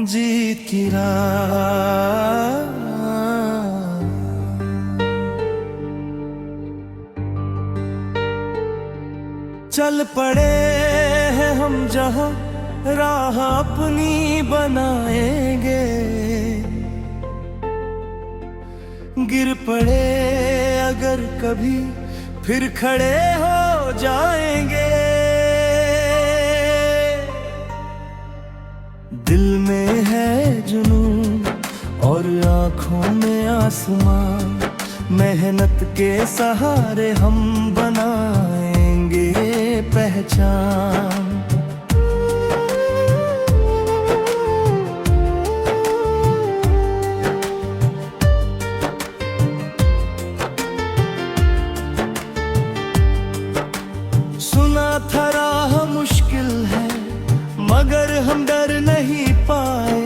जीत की राह। चल पड़े हैं हम जहां राह अपनी बनाएंगे, गिर पड़े अगर कभी फिर खड़े हो जाएंगे। दिल में है जुनून और आँखों में आसमान, मेहनत के सहारे हम बनाएंगे पहचान। सुना था राह मुश्किल है मगर हम डर नहीं पाए,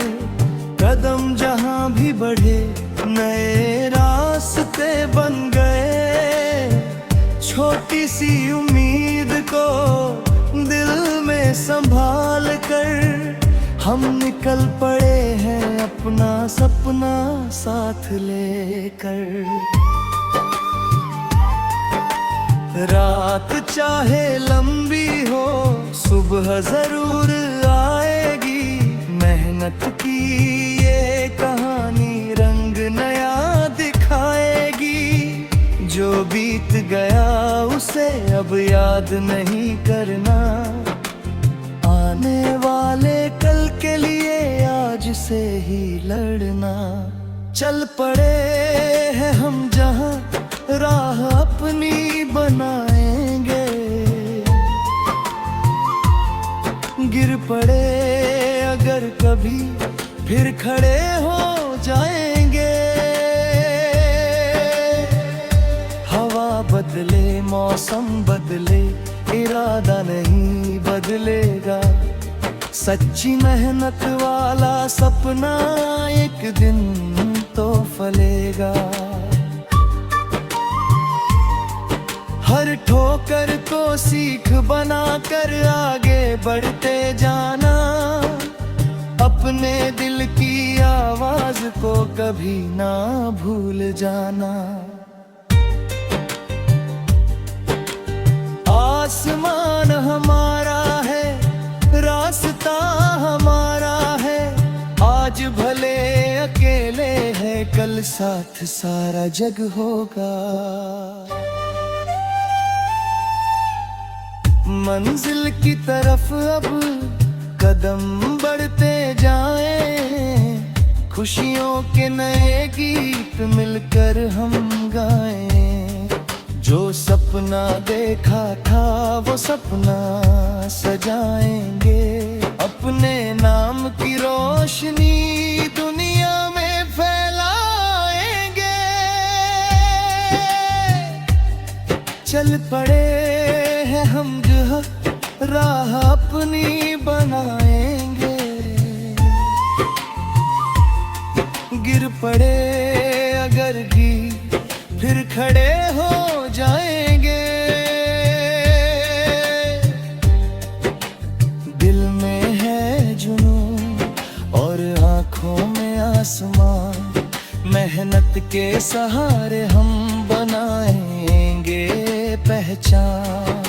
कदम जहां भी बढ़े नए रास्ते बन गए। छोटी सी उम्मीद को दिल में संभाल कर हम निकल पड़े हैं अपना सपना साथ लेकर। रात चाहे लंबी हो सुबह जरूर आएगी, मेहनत की ये कहानी रंग नया दिखाएगी। जो बीत गया उसे अब याद नहीं करना, आने वाले कल के लिए आज से ही लड़ना। चल पड़े हैं हम जहां राह अपनी बनाएंगे, गिर पड़े अगर कभी फिर खड़े हो जाएंगे। हवा बदले मौसम बदले इरादा नहीं बदलेगा, सच्ची मेहनत वाला सपना एक दिन तो फलेगा। हर ठोकर को सीख बनाकर आगे बढ़ते जाना, अपने दिल की आवाज को कभी ना भूल जाना। आसमान हमारा है रास्ता हमारा है, आज भले अकेले हैं कल साथ सारा जग होगा। मंजिल की तरफ अब कदम बढ़ते जाएं, खुशियों के नए गीत मिलकर हम गाएं। जो सपना देखा था वो सपना सजाएंगे, अपने नाम की रोशनी दुनिया में फैलाएंगे। चल पड़े हैं हम जो राह अपनी बनाएंगे, गिर पड़े अगर भी फिर खड़े हो जाएंगे। दिल में है जुनून और आँखों में आसमान, मेहनत के सहारे हम बनाएंगे पहचान।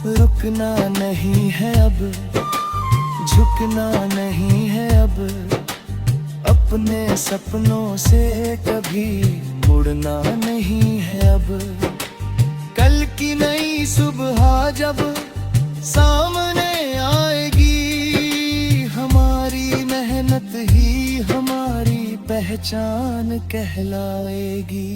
रुकना नहीं है अब झुकना नहीं है अब, अपने सपनों से कभी मुड़ना नहीं है अब। कल की नई सुबह जब सामने आएगी, हमारी मेहनत ही हमारी पहचान कहलाएगी।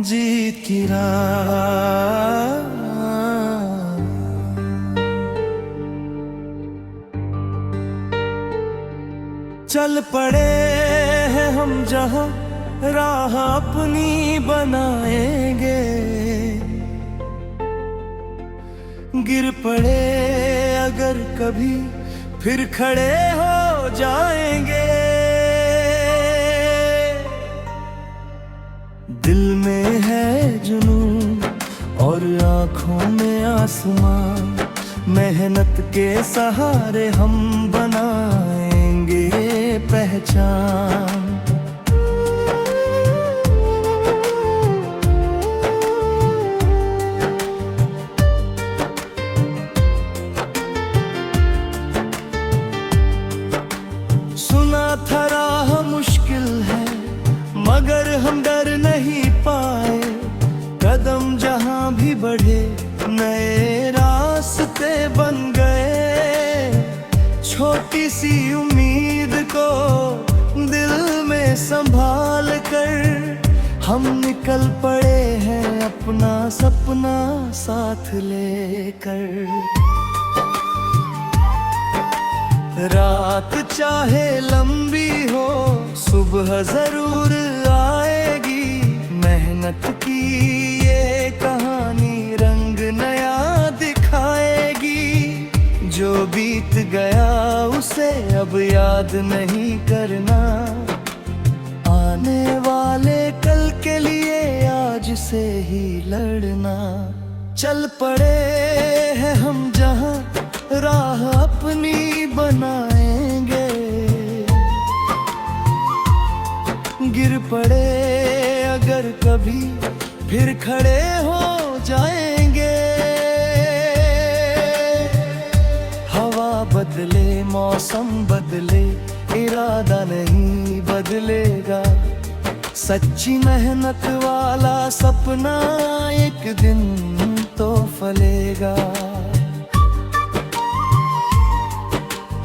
जीत की राह। चल पड़े हैं हम जहां, राह अपनी बनाएंगे। गिर पड़े अगर कभी, फिर खड़े हो जाएंगे। दिल में है जुनून और आँखों में आसमान, मेहनत के सहारे हम बनाएंगे पहचान। सुना था राह मुश्किल है, मगर हम डर नहीं पाए। कदम जहां भी बढ़े, नए रास्ते बन गए। छोटी सी उम्मीद को दिल में संभाल कर, हम निकल पड़े हैं अपना सपना साथ लेकर। रात चाहे लंबी हो, सुबह जरूर आएगी। मेहनत की ये कहानी रंग नया दिखाएगी। जो बीत गया उसे अब याद नहीं करना, आने वाले कल के लिए आज से ही लड़ना। चल पड़े हैं हम जहां, राह अपनी बनाएंगे। गिर पड़े अगर कभी, फिर खड़े हो जाएंगे। हवा बदले, मौसम बदले, इरादा नहीं बदलेगा। सच्ची मेहनत वाला सपना एक दिन तो फलेगा।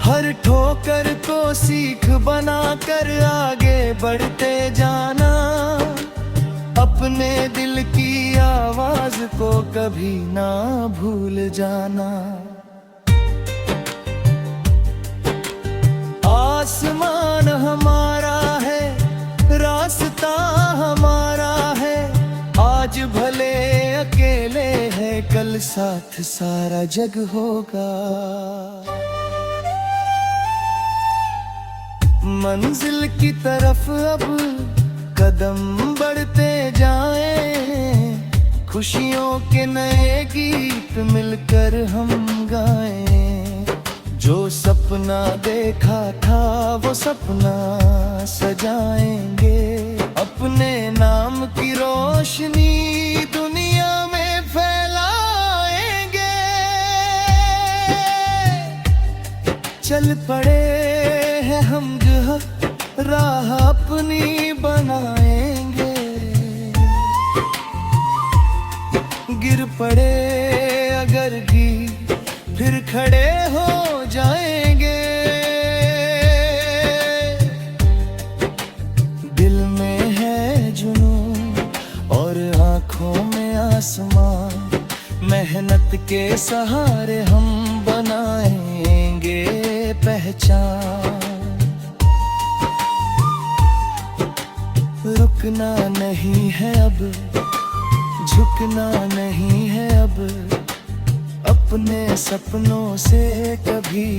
हर ठोकर को सीख बनाकर आगे बढ़ते जाना। अपने दिल की आवाज को कभी ना भूल जाना। आसमान हमारा है, रास्ता हमारा है। आज भले अकेले हैं, कल साथ सारा जग होगा। मंजिल की तरफ अब कदम बढ़ते जाएं। खुशियों के नए गीत मिलकर हम गाएं। जो सपना देखा था वो सपना सजाएंगे। अपने नाम की रोशनी दुनिया में फैलाएंगे। चल पड़े हैं हम जो राह अपनी बनाएंगे। गिर पड़े अगर भी, फिर खड़े हो जाएंगे। दिल में है जुनून और आँखों में आसमान, मेहनत के सहारे हम बनाएंगे पहचान। रुकना नहीं है अब, झुकना नहीं है अब। अपने सपनों से कभी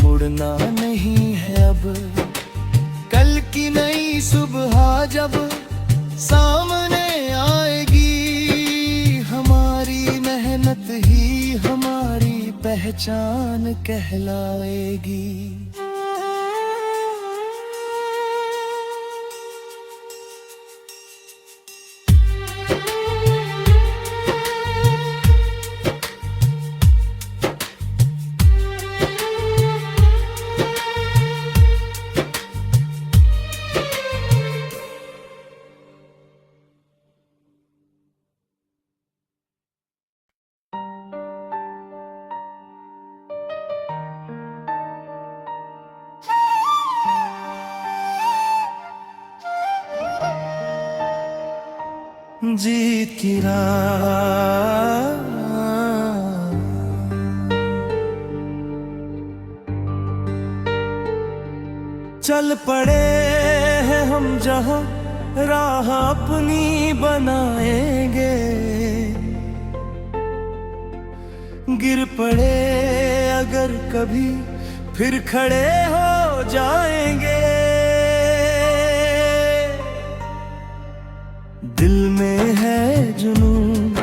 मुड़ना नहीं है अब। कल की नई सुबह जब सामने आएगी, हमारी मेहनत ही हमारी पहचान कहलाएगी। जीत की राह। चल पड़े हैं हम जहां, राह अपनी बनाएंगे। गिर पड़े अगर कभी, फिर खड़े हो जाएंगे। दिल में है जुनून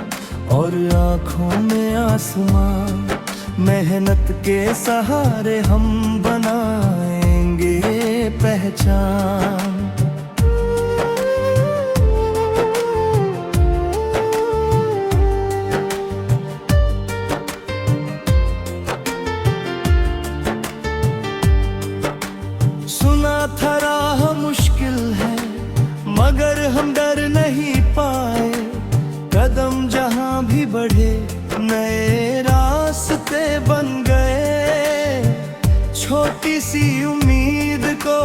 और आँखों में आसमान, मेहनत के सहारे हम बनाएंगे पहचान। सुना था राह मुश्किल है, मगर हम डर नहीं पाए। कदम जहां भी बढ़े, नए रास्ते बन गए। छोटी सी उम्मीद को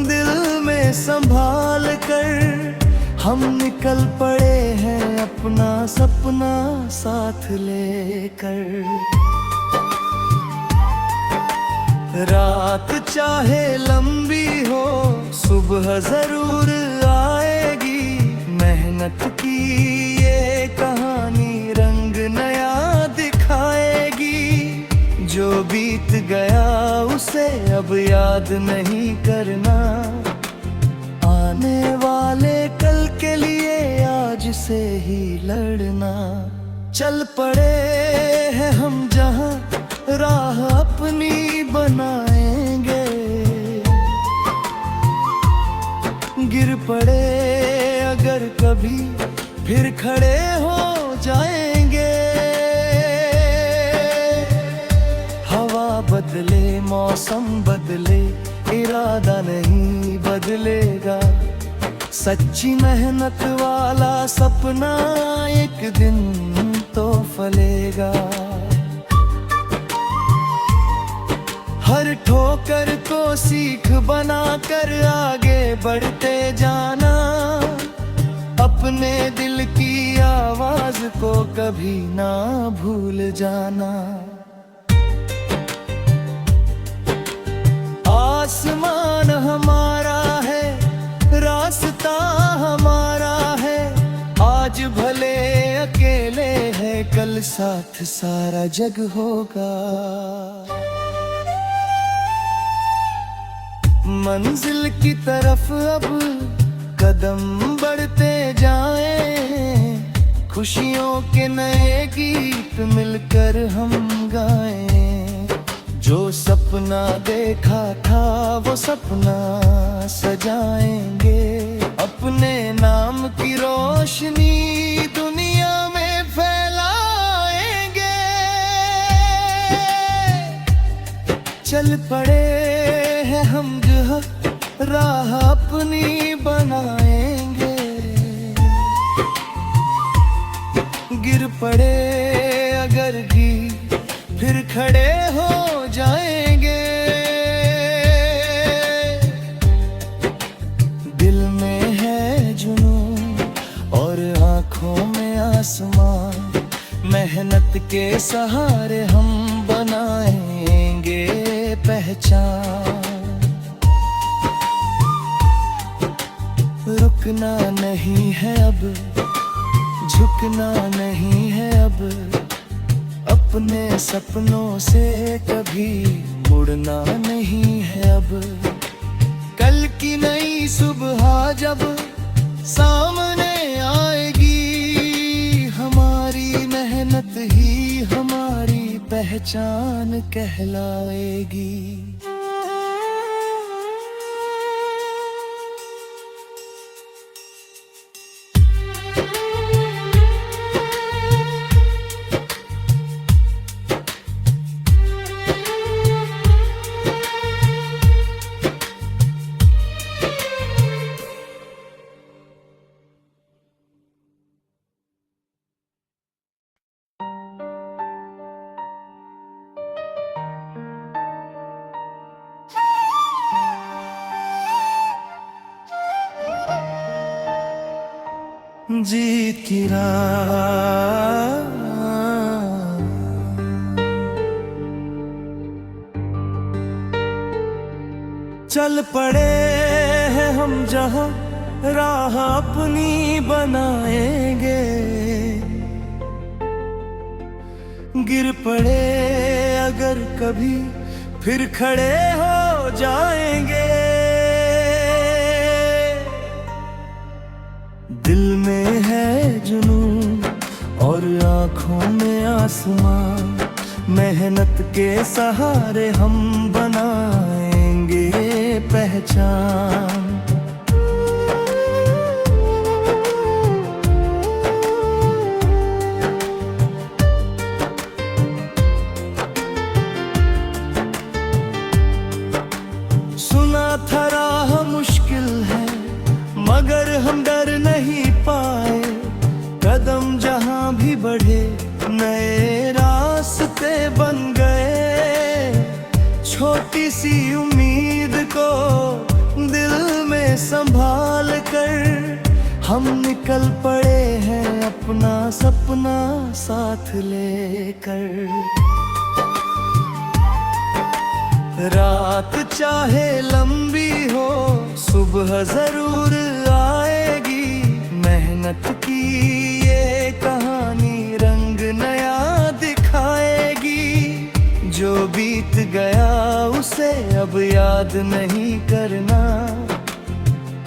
दिल में संभाल कर, हम निकल पड़े हैं अपना सपना साथ लेकर। रात चाहे लंबी हो, सुबह जरूर आएगी। मेहनत की ये कहानी रंग नया दिखाएगी। जो बीत गया उसे अब याद नहीं करना, आने वाले कल के लिए आज से ही लड़ना। चल पड़े हैं हम जहां, राह अपनी बनाएंगे। गिर पड़े अगर कभी, फिर खड़े हो जाएंगे। हवा बदले, मौसम बदले, इरादा नहीं बदलेगा। सच्ची मेहनत वाला सपना एक दिन तो फलेगा। हर ठोकर को सीख बनाकर आगे बढ़ते जाना। अपने दिल की आवाज को कभी ना भूल जाना। आसमान हमारा है, रास्ता हमारा है। आज भले अकेले हैं, कल साथ सारा जग होगा। मंजिल की तरफ अब कदम बढ़ते जाएं। खुशियों के नए गीत मिलकर हम गाएं। जो सपना देखा था वो सपना सजाएंगे। अपने नाम की रोशनी दुनिया में फैलाएंगे। चल पड़े हैं हम जहां, राह अपनी बनाएंगे। गिर पड़े अगर भी, फिर खड़े हो जाएंगे। दिल में है जुनून और आँखों में आसमान, मेहनत के सहारे हम बनाएंगे पहचान। रुकना नहीं है अब, झुकना नहीं है अब। अपने सपनों से कभी मुड़ना नहीं है अब। कल की नई सुबह जब सामने आएगी, हमारी मेहनत ही हमारी पहचान कहलाएगी। जीत की राह। चल पड़े हैं हम जहां, राह अपनी बनाएंगे। गिर पड़े अगर कभी, फिर खड़े हो जाएंगे। दिल में है जुनून और आँखों में आसमां, मेहनत के सहारे हम बनाएंगे पहचान। सुना था राह मुश्किल है, मगर हम डर नहीं पाए। कदम जहां भी बढ़े, नए रास्ते बन गए। छोटी सी उम्मीद को दिल में संभाल कर, हम निकल पड़े हैं अपना सपना साथ लेकर। रात चाहे लंबी हो, सुबह जरूर आएगी। मेहनत की ये कहानी रंग नया दिखाएगी। जो बीत गया उसे अब याद नहीं करना,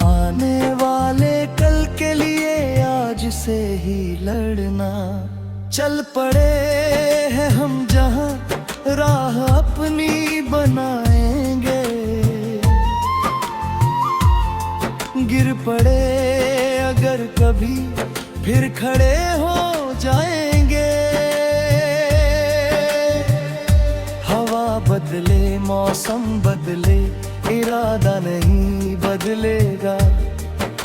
आने वाले कल के लिए आज से ही लड़ना। चल पड़े हैं हम जहां, राह अपनी बनाएंगे। गिर पड़े अगर कभी, फिर खड़े हो जाएंगे। हवा बदले, मौसम बदले, इरादा नहीं बदलेगा।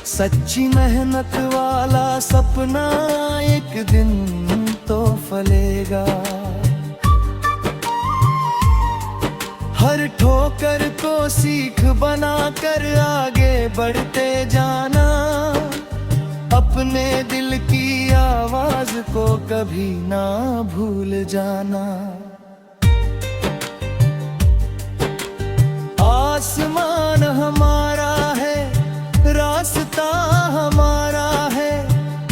सच्ची मेहनत वाला सपना एक दिन तो फलेगा। हर ठोकर को सीख बनाकर आगे बढ़ते जाना। अपने दिल की आवाज को कभी ना भूल जाना। आसमान हमारा है, रास्ता हमारा है।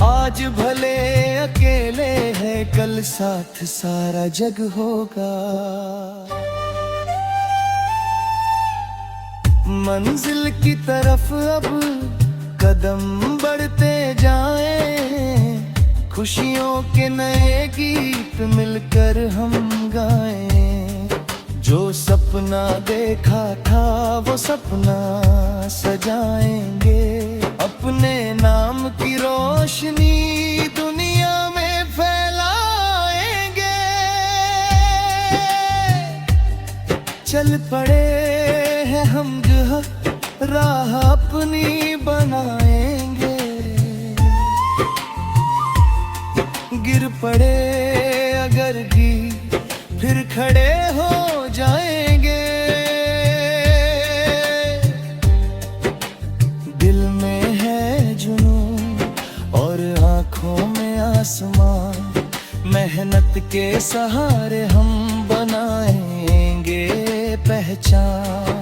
आज भले अकेले हैं, कल साथ सारा जग होगा। मंजिल की तरफ अब कदम बढ़ते जाएं। खुशियों के नए गीत मिलकर हम गाएं। जो सपना देखा था वो सपना सजाएंगे। अपने नाम की रोशनी दुनिया में फैलाएंगे। चल पड़े हैं हम जहां, राह अपनी बनाएंगे। गिर पड़े अगर भी, फिर खड़े हो जाएंगे। दिल में है जुनून और आँखों में आसमां, मेहनत के सहारे हम बनाएंगे पहचान।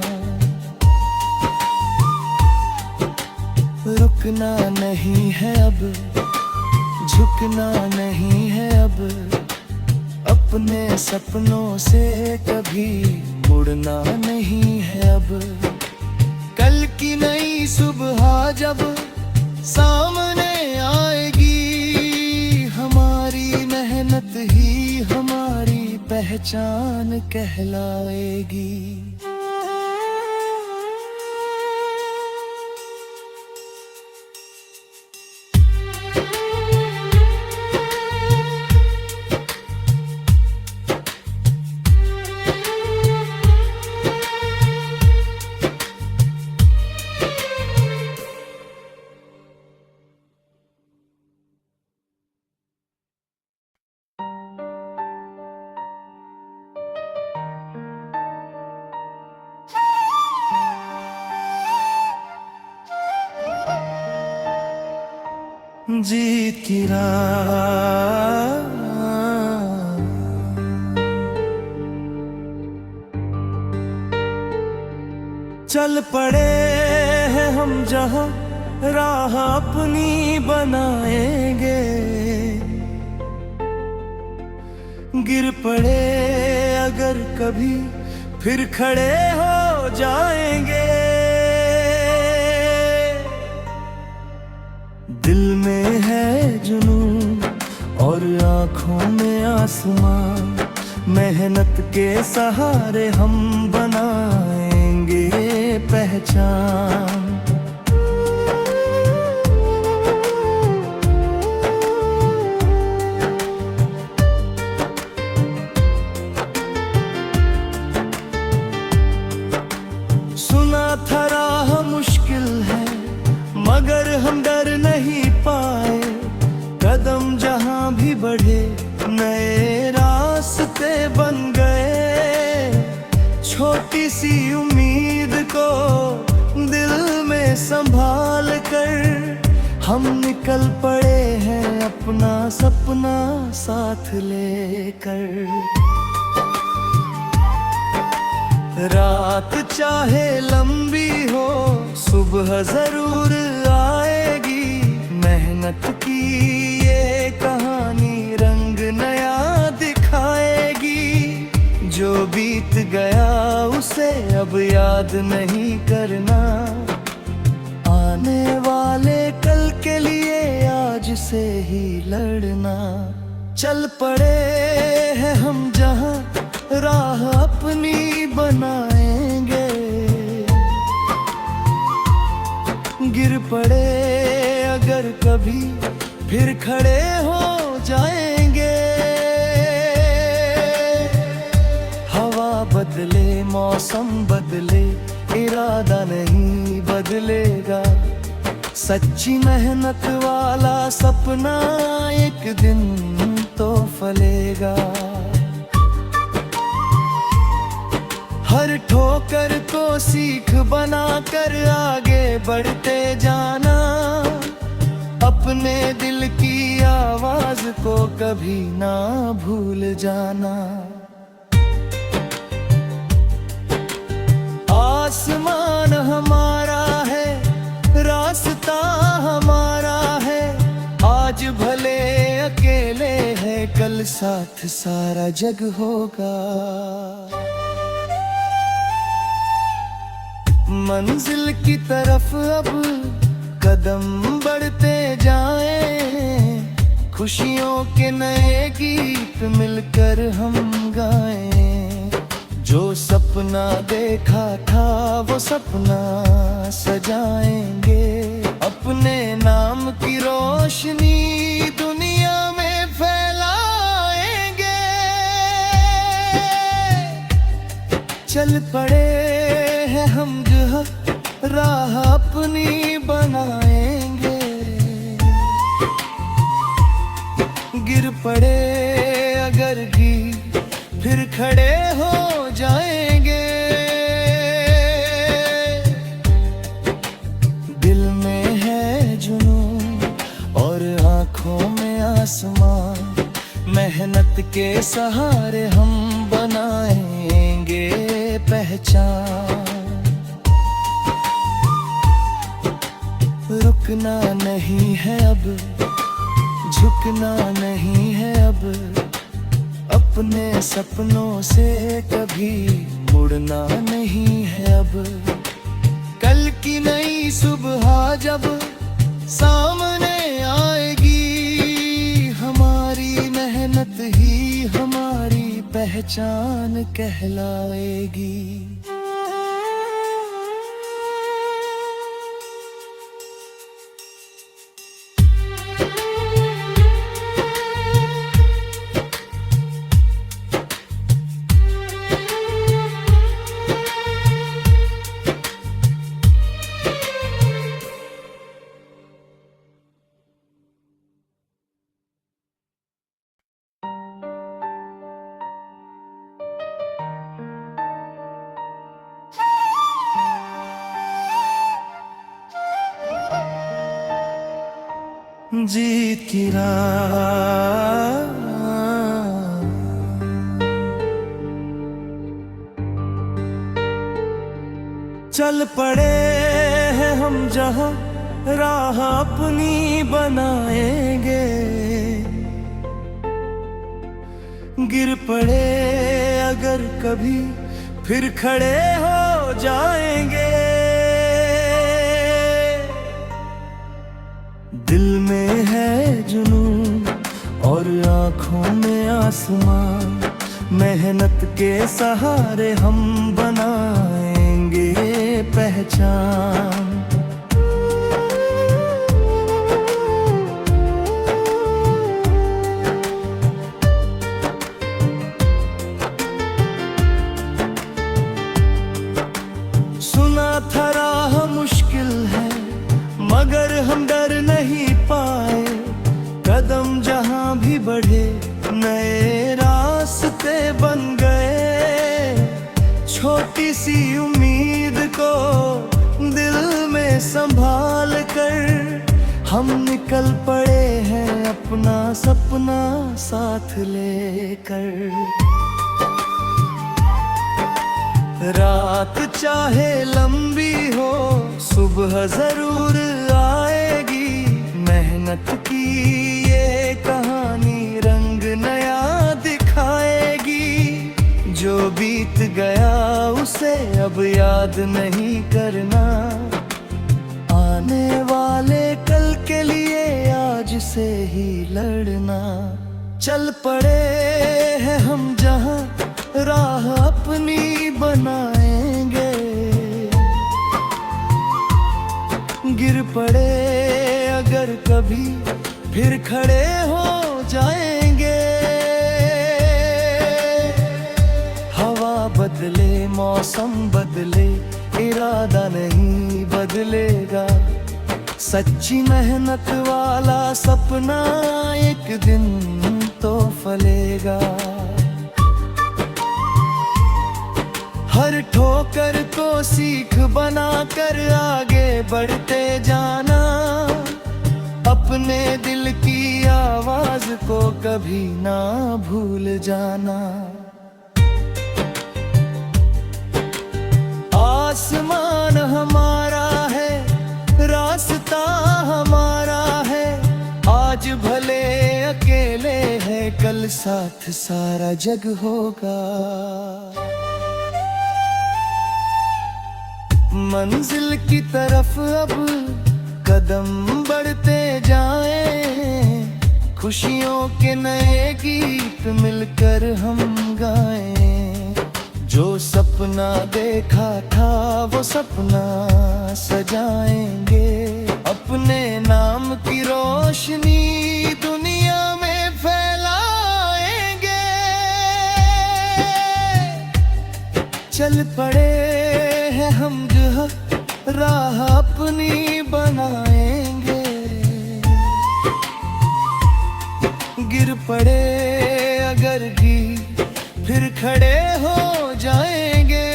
रुकना नहीं है अब, झुकना नहीं है अब। अपने सपनों से कभी मुड़ना नहीं है अब। कल की नई सुबह जब सामने आएगी, हमारी मेहनत ही हमारी पहचान कहलाएगी। जीत की राह। चल पड़े हैं हम जहां, राह अपनी बनाएंगे। गिर पड़े अगर कभी, फिर खड़े हो जाएंगे। दिल में है जुनून और आँखों में आसमान, मेहनत के सहारे हम बनाएंगे पहचान। सुना था राह मुश्किल है, मगर हम डर नहीं पाए। कदम जहां भी बढ़े, नए रास्ते बन गए। छोटी सी उम्मीद को दिल में संभाल कर, हम निकल पड़े हैं अपना सपना साथ लेकर। रात चाहे लंबी हो, सुबह जरूर आएगी। मेहनत की ये कहानी रंग नया दिखाएगी। जो बीत गया उसे अब याद नहीं करना, आने वाले कल के लिए आज से ही लड़ना। चल पड़े हैं हम जहां, राह अपनी बनाएंगे। गिर पड़े अगर कभी, फिर खड़े हो जाएंगे। हवा बदले, मौसम बदले, इरादा नहीं बदलेगा। सच्ची मेहनत वाला सपना एक दिन तो फलेगा। हर ठोकर को सीख बनाकर आगे बढ़ते जाना। अपने दिल की आवाज को कभी ना भूल जाना। आसमान हमारा है, रास्ता हमारा है। आज भले अकेले हैं, कल साथ सारा जग होगा। मंजिल की तरफ अब कदम बढ़ते जाएं। खुशियों के नए गीत मिलकर हम गाएं। जो सपना देखा था वो सपना सजाएंगे। अपने नाम की रोशनी दुनिया में फैलाएंगे। चल पड़े हैं हम जहां, राह अपनी बनाएंगे। गिर पड़े अगर भी, फिर खड़े हो जाएंगे। दिल में है जुनून और आँखों में आसमान, मेहनत के सहारे हम बनाएंगे पहचान। रुकना नहीं है अब, झुकना नहीं है अब। अपने सपनों से कभी मुड़ना नहीं है अब। कल की नई सुबह जब सामने आएगी, हमारी मेहनत ही हमारी पहचान कहलाएगी। जीत की राह। चल पड़े हैं हम जहां, राह अपनी बनाएंगे। गिर पड़े अगर कभी, फिर खड़े हो जाएंगे। दिल में है जुनून और आँखों में आसमान, मेहनत के सहारे हम बनाएंगे पहचान। सुना था राह मुश्किल है, मगर हम डर नहीं पाए। कदम जहां भी बढ़े, नए रास्ते बन गए। छोटी सी उम्मीद को दिल में संभाल कर, हम निकल पड़े हैं अपना सपना साथ लेकर। रात चाहे लंबी हो, सुबह जरूर आएगी। मेहनत की ये कहानी रंग नया दिखाएगी। जो बीत गया उसे अब याद नहीं करना, आने वाले कल के लिए आज से ही लड़ना। चल पड़े हैं हम जहां, राह अपनी बनाएंगे। गिर पड़े अगर कभी, फिर खड़े हो जाएंगे। हवा बदले, मौसम बदले, इरादा नहीं बदलेगा। सच्ची मेहनत वाला सपना एक दिन तो फलेगा। हर ठोकर को सीख बनाकर आगे बढ़ते जाना। अपने दिल की आवाज को कभी ना भूल जाना। आसमान हमारा है, रास्ता हमारा है। आज भले अकेले हैं, कल साथ सारा जग होगा। मंजिल की तरफ अब कदम बढ़ते जाएं। खुशियों के नए गीत मिलकर हम गाएं। जो सपना देखा था वो सपना सजाएंगे। अपने नाम की रोशनी दुनिया में फैलाएंगे। चल पड़े हैं हम जहां, राह अपनी बनाएंगे। गिर पड़े अगर भी, फिर खड़े हो जाएंगे।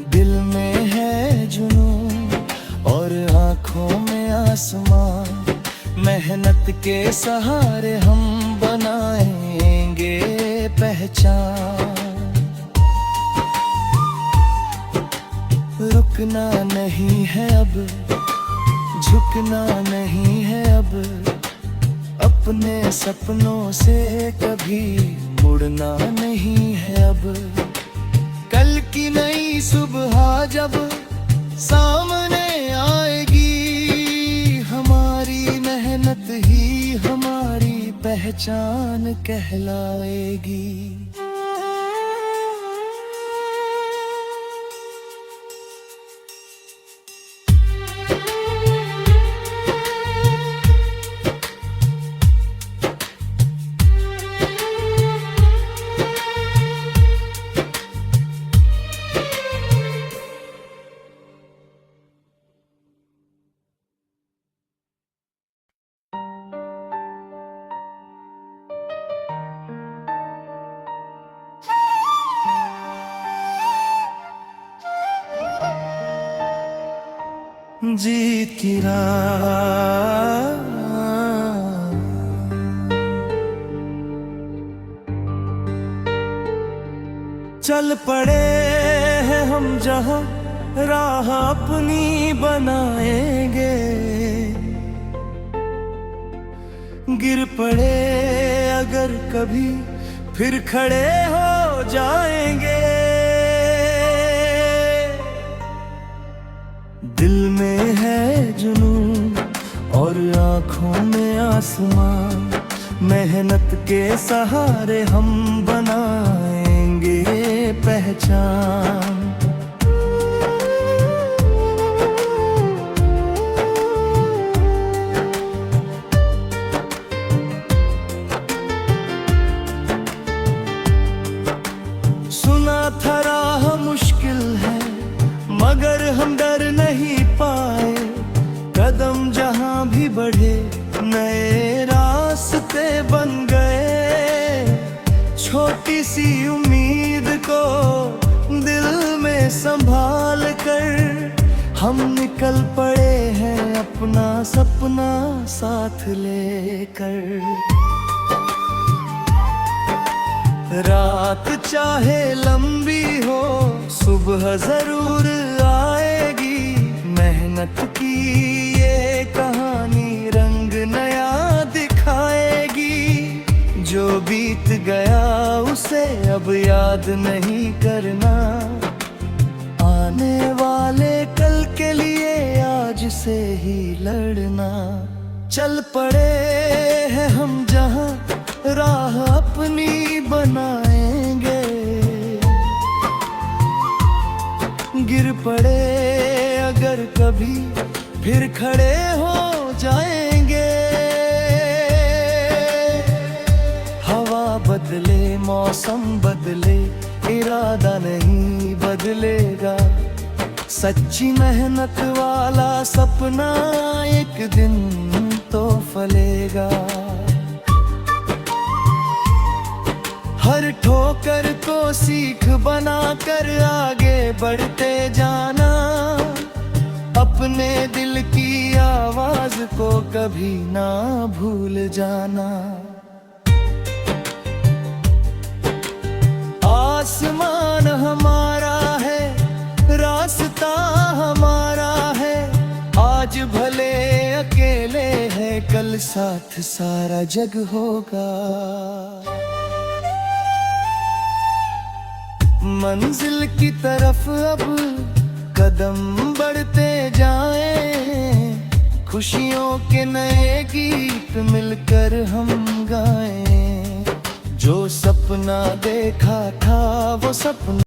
दिल में है जुनून और आँखों में आसमान, मेहनत के सहारे हम बनाएंगे पहचान। रुकना नहीं है अब, झुकना नहीं है अब। अपने सपनों से कभी मुड़ना नहीं है अब। कल की नई सुबह जब सामने आएगी, हमारी मेहनत ही हमारी पहचान कहलाएगी। जीत की राह। चल पड़े हैं हम जहां, राह अपनी बनाएंगे। गिर पड़े अगर कभी, फिर खड़े हो जाएंगे। दिल में है जुनून और आँखों में आसमान, मेहनत के सहारे हम बनाएंगे पहचान। सुना था राह मुश्किल है, मगर हम डर नहीं पाए। कदम जहां भी बढ़े, नए रास्ते बन गए। छोटी सी उम्मीद को दिल में संभाल कर, हम निकल पड़े हैं अपना सपना साथ लेकर। रात चाहे लंबी हो, सुबह जरूर आएगी। मेहनत की ये कहानी रंग नया दिखाएगी। जो बीत गया उसे अब याद नहीं करना, आने वाले कल के लिए आज से ही लड़ना। चल पड़े हैं हम जहां, राह अपनी बनाएंगे। गिर पड़े अगर कभी, फिर खड़े हो जाएंगे। हवा बदले, मौसम बदले, इरादा नहीं बदलेगा। सच्ची मेहनत वाला सपना एक दिन तो फलेगा। हर ठोकर को सीख बनाकर आगे बढ़ते जाना। अपने दिल की आवाज को कभी ना भूल जाना। आसमान हमारा है, रास्ता हमारा है। आज भले अकेले हैं, कल साथ सारा जग होगा। मंजिल की तरफ अब कदम बढ़ते जाएं। खुशियों के नए गीत मिलकर हम गाएं। जो सपना देखा था वो सपना